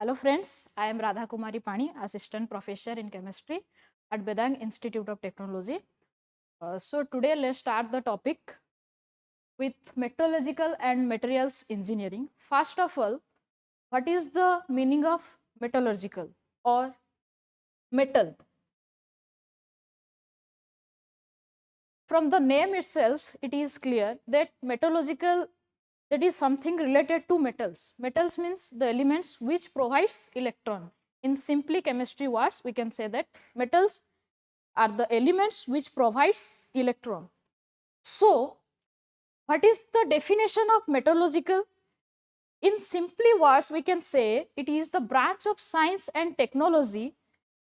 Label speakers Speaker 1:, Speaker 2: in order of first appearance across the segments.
Speaker 1: Hello friends, I am Radha Kumari Pani, Assistant Professor in Chemistry at Vedang Institute of Technology. So today let's start the topic with Metallurgical and Materials Engineering. First of all, what is the meaning of metallurgical or metal? From the name itself, it is clear that metallurgical, that is something related to metals. Metals means the elements which provides electron. In simply chemistry words, we can say that metals are the elements which provides electron. So, what is the definition of metallurgical? In simply words, we can say it is the branch of science and technology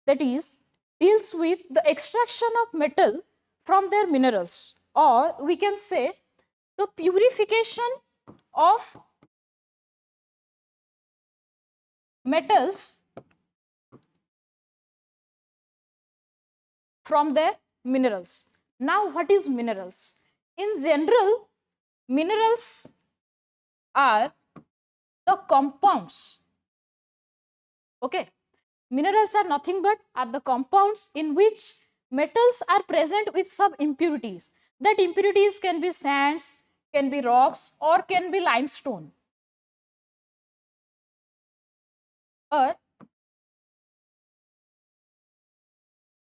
Speaker 1: that is deals with the extraction of metal from their minerals, or we can say the purification of metals from their minerals. Now, what is minerals? In general, minerals are the compounds. Okay, minerals are nothing but are the compounds in which metals are present with some impurities. That impurities can be sands, can be rocks, or can be limestone, or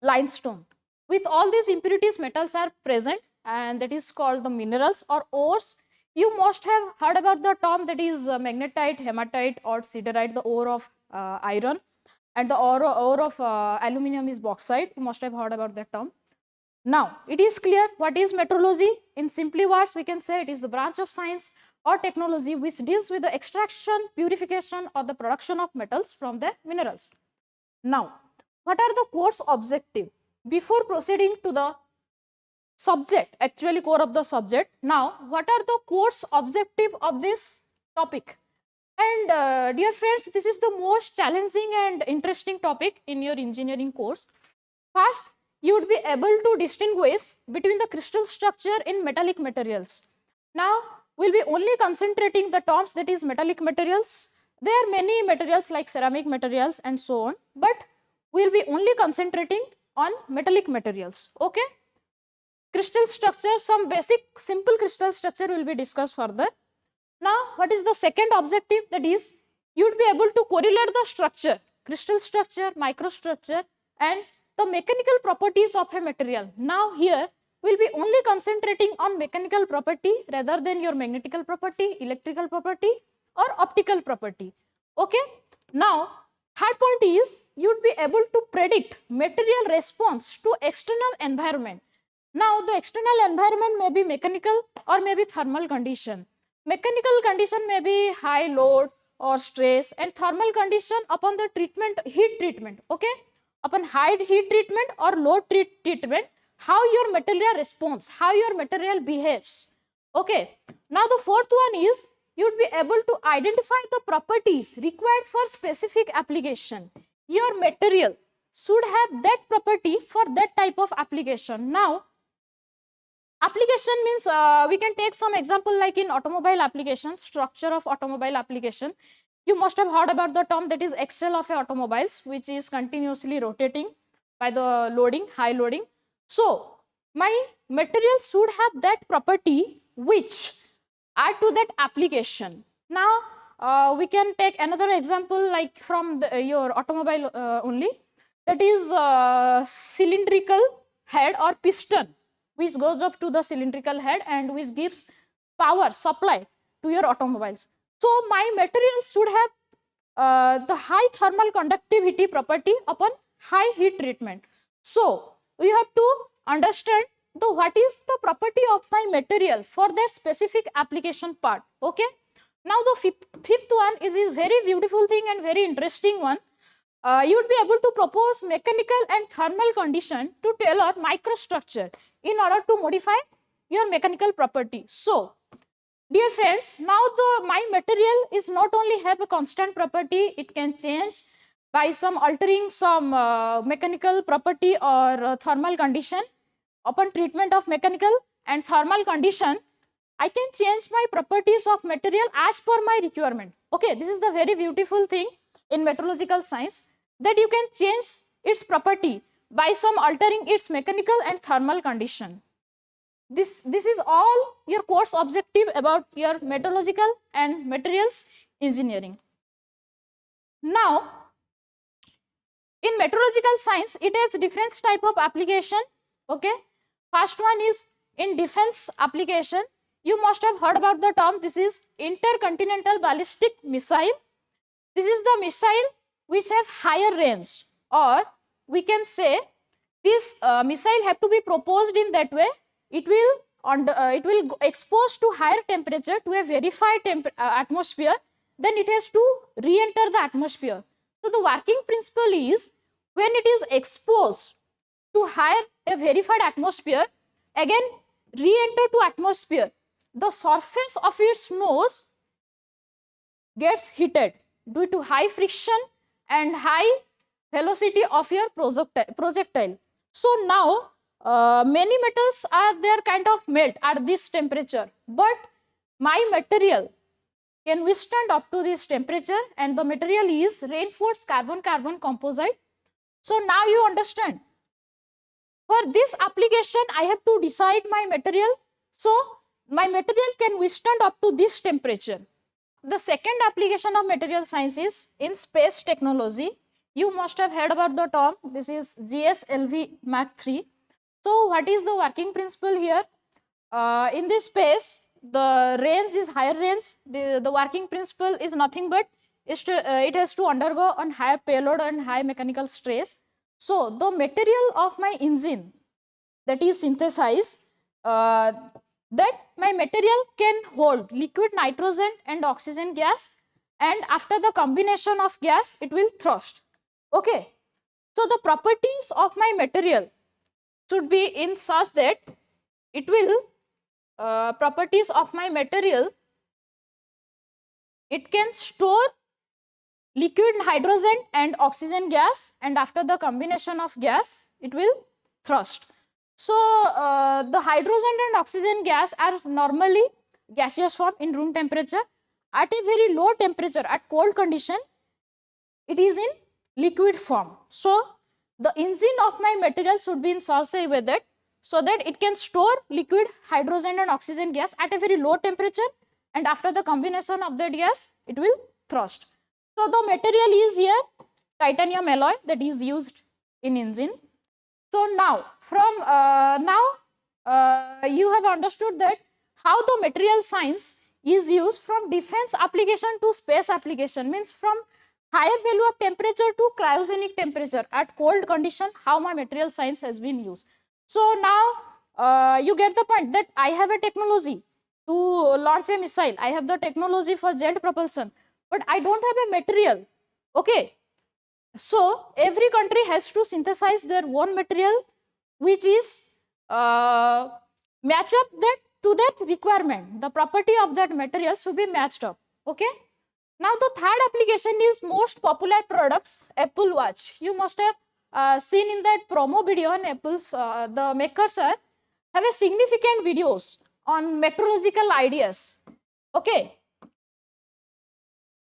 Speaker 1: limestone. With all these impurities, metals are present, and that is called the minerals or ores. You must have heard about the term that is magnetite, hematite, or siderite, the ore of iron, and the ore of aluminum is bauxite. You must have heard about that term. Now, it is clear what is metallurgy. In simply words, we can say it is the branch of science or technology which deals with the extraction, purification, or the production of metals from the minerals. Now, what are the course objective? Before proceeding to the subject, actually core of the subject, now what are the course objective of this topic? And dear friends, this is the most challenging and interesting topic in your engineering course. First, you would be able to distinguish between the crystal structure in metallic materials. Now, we'll be only concentrating the terms that is metallic materials. There are many materials like ceramic materials and so on, but we'll be only concentrating on metallic materials. Okay? Crystal structure, some basic simple crystal structure will be discussed further. Now, what is the second objective? That is, you would be able to correlate the structure, crystal structure, microstructure, and the mechanical properties of a material. Now, here we will be only concentrating on mechanical property rather than your magnetical property, electrical property, or optical property. Okay. Now, third point is you would be able to predict material response to external environment. Now, the external environment may be mechanical or may be thermal condition. Mechanical condition may be high load or stress, and thermal condition upon the treatment, heat treatment. Okay, upon high heat treatment or low treatment, how your material responds, how your material behaves. Okay, now the fourth one is you would be able to identify the properties required for specific application. Your material should have that property for that type of application. Now, application means we can take some example like in automobile application, structure of automobile application. You must have heard about the term that is axle of a automobiles, which is continuously rotating by the loading, high loading. So, my material should have that property which add to that application. Now, we can take another example like from your automobile only, that is cylindrical head or piston, which goes up to the cylindrical head and which gives power supply to your automobiles. So, my material should have the high thermal conductivity property upon high heat treatment. So, we have to understand the what is the property of my material for that specific application part. Okay. Now, the fifth one is very beautiful thing and very interesting one. You would be able to propose mechanical and thermal condition to tailor microstructure in order to modify your mechanical property. So, dear friends, now my material is not only have a constant property, it can change by some altering some mechanical property or thermal condition. Upon treatment of mechanical and thermal condition, I can change my properties of material as per my requirement. Okay, this is the very beautiful thing. in metallurgical science, that you can change its property by some altering its mechanical and thermal condition. This is all your course objective about your metallurgical and materials engineering. Now, in metallurgical science, it has different type of application. Okay, first one is in defense application. You must have heard about the term. This is intercontinental ballistic missile. This is the missile which have higher range, or we can say this missile have to be proposed in that way. It will expose to higher temperature to a verified atmosphere. Then it has to re-enter the atmosphere. So the working principle is, when it is exposed to higher a verified atmosphere, again re-enter to atmosphere, the surface of its nose gets heated due to high friction and high velocity of your projectile. So now many metals are there kind of melt at this temperature, but my material can withstand up to this temperature, and the material is reinforced carbon-carbon composite. So now you understand, for this application I have to decide my material. So my material can withstand up to this temperature. The second application of material science is in space technology. You must have heard about the term. This is GSLV Mach 3. So what is the working principle here? In this space, the range is higher range. The working principle is nothing but it has to undergo on higher payload and high mechanical stress. So the material of my engine that is synthesized, that my material can hold liquid nitrogen and oxygen gas, and after the combination of gas it will thrust. Okay, so the properties of my material should be in such that it will properties of my material, it can store liquid hydrogen and oxygen gas, and after the combination of gas it will thrust. So the hydrogen and oxygen gas are normally gaseous form in room temperature. At a very low temperature, at cold condition, it is in liquid form. So the engine of my material should be in such a way that, so that it can store liquid hydrogen and oxygen gas at a very low temperature, and after the combination of that gas it will thrust. So the material is here titanium alloy that is used in engine. So now from you have understood that how the material science is used from defense application to space application, means from higher value of temperature to cryogenic temperature at cold condition, how my material science has been used. So now you get the point that I have a technology to launch a missile, I have the technology for jet propulsion, but I don't have a material. Okay, so every country has to synthesize their own material which is match up that to that requirement. The property of that material should be matched up. Okay. Now the third application is most popular products, Apple Watch. You must have seen in that promo video on Apple's, the makers have a significant videos on meteorological ideas. Okay.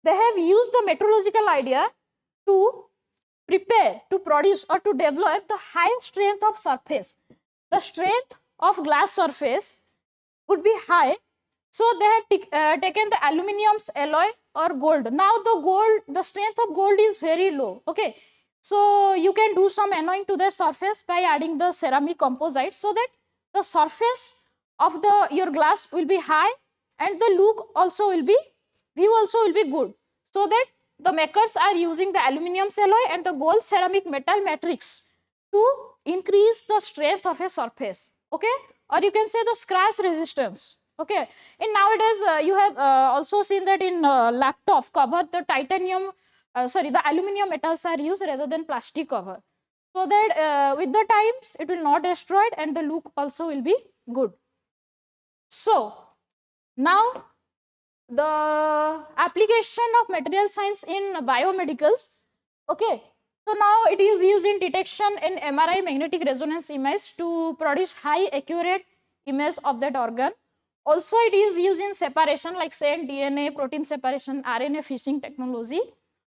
Speaker 1: They have used the meteorological idea to prepare, to produce or to develop the high strength of surface. The strength of glass surface would be high. So they have taken the aluminium's alloy or gold. Now the strength of gold is very low. Okay. So you can do some annoying to their surface by adding the ceramic composite, so that the surface of your glass will be high, and the look also will be, view also will be good. So that the makers are using the aluminium alloy and the gold ceramic metal matrix to increase the strength of a surface. Okay, or you can say the scratch resistance. Okay, and nowadays you have also seen that in laptop cover the titanium, the aluminium metals are used rather than plastic cover, so that with the times it will not destroyed and the look also will be good. So now the application of material science in biomedicals. Okay, so now it is used in detection in MRI, magnetic resonance image, to produce high accurate image of that organ. Also it is used in separation like cell, DNA, protein separation, RNA fishing technology.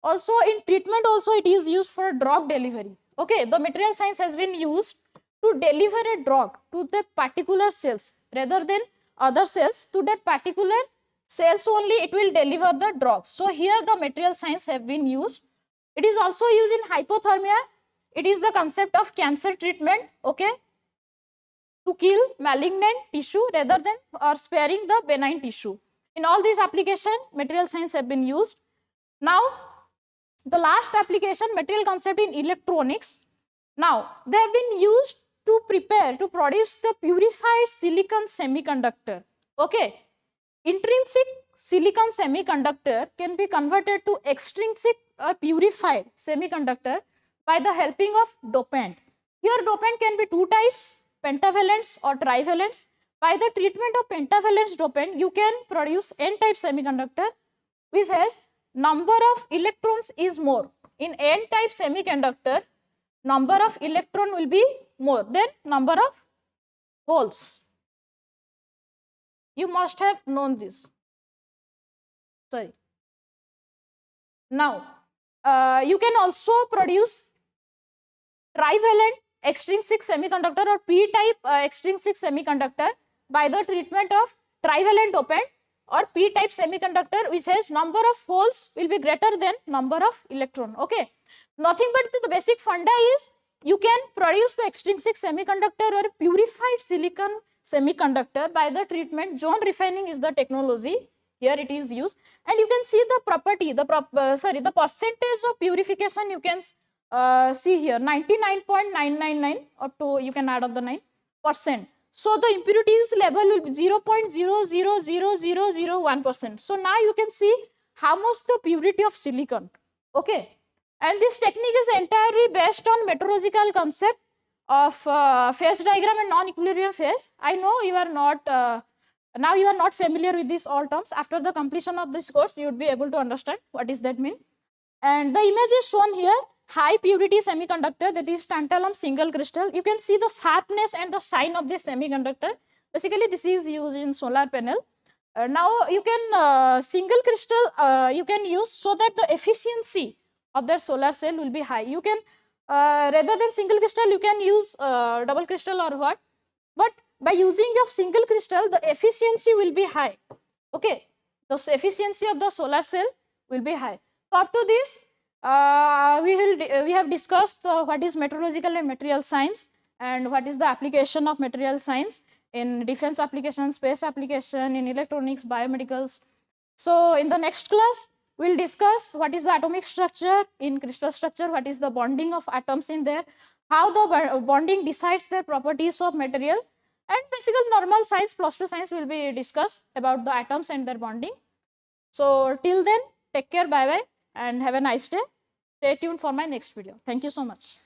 Speaker 1: Also in treatment also it is used for drug delivery. Okay, the material science has been used to deliver a drug to the particular cells rather than other cells. To that particular cells only it will deliver the drug. So here the material science have been used. It is also used in hypothermia. It is the concept of cancer treatment, okay, to kill malignant tissue rather than or sparing the benign tissue. In all these applications, material science have been used. Now, the last application, material concept in electronics. Now, they have been used to prepare, to produce the purified silicon semiconductor. Okay, intrinsic silicon semiconductor can be converted to extrinsic or purified semiconductor by the helping of dopant. Here dopant can be two types, pentavalents or trivalents. By the treatment of pentavalence dopant, you can produce n-type semiconductor which has number of electrons is more. In n-type semiconductor, number of electron will be more than number of holes. You must have known this. Sorry. Now, you can also produce trivalent extrinsic semiconductor or p-type extrinsic semiconductor by the treatment of trivalent dopant or p-type semiconductor which has number of holes will be greater than number of electron. Okay, nothing but the basic funda is you can produce the extrinsic semiconductor or purified silicon semiconductor by the treatment. Zone refining is the technology here it is used, and you can see the property, the percentage of purification you can see here 99.999 up to you can add up the 9%. So the impurities level will be 0.000001%. So now you can see how much the purity of silicon. Okay, and this technique is entirely based on metallurgical concept of phase diagram and non-equilibrium phase. I know you are not now you are not familiar with these all terms. After the completion of this course, you would be able to understand what is that mean. And the image is shown here, high purity semiconductor, that is tantalum single crystal. You can see the sharpness and the shine of this semiconductor. Basically, this is used in solar panel. Now, you can single crystal you can use so that the efficiency of that solar cell will be high. You can rather than single crystal, you can use double crystal or what. But by using of single crystal, the efficiency will be high. Okay, the efficiency of the solar cell will be high. So up to this, we have discussed what is metallurgical and material science and what is the application of material science in defense application, space application, in electronics, biomedicals. So in the next class, we will discuss what is the atomic structure in crystal structure, what is the bonding of atoms in there, how the bonding decides the properties of material, and basically normal science, plus 2 science will be discussed about the atoms and their bonding. So till then, take care, bye bye, and have a nice day. Stay tuned for my next video. Thank you so much.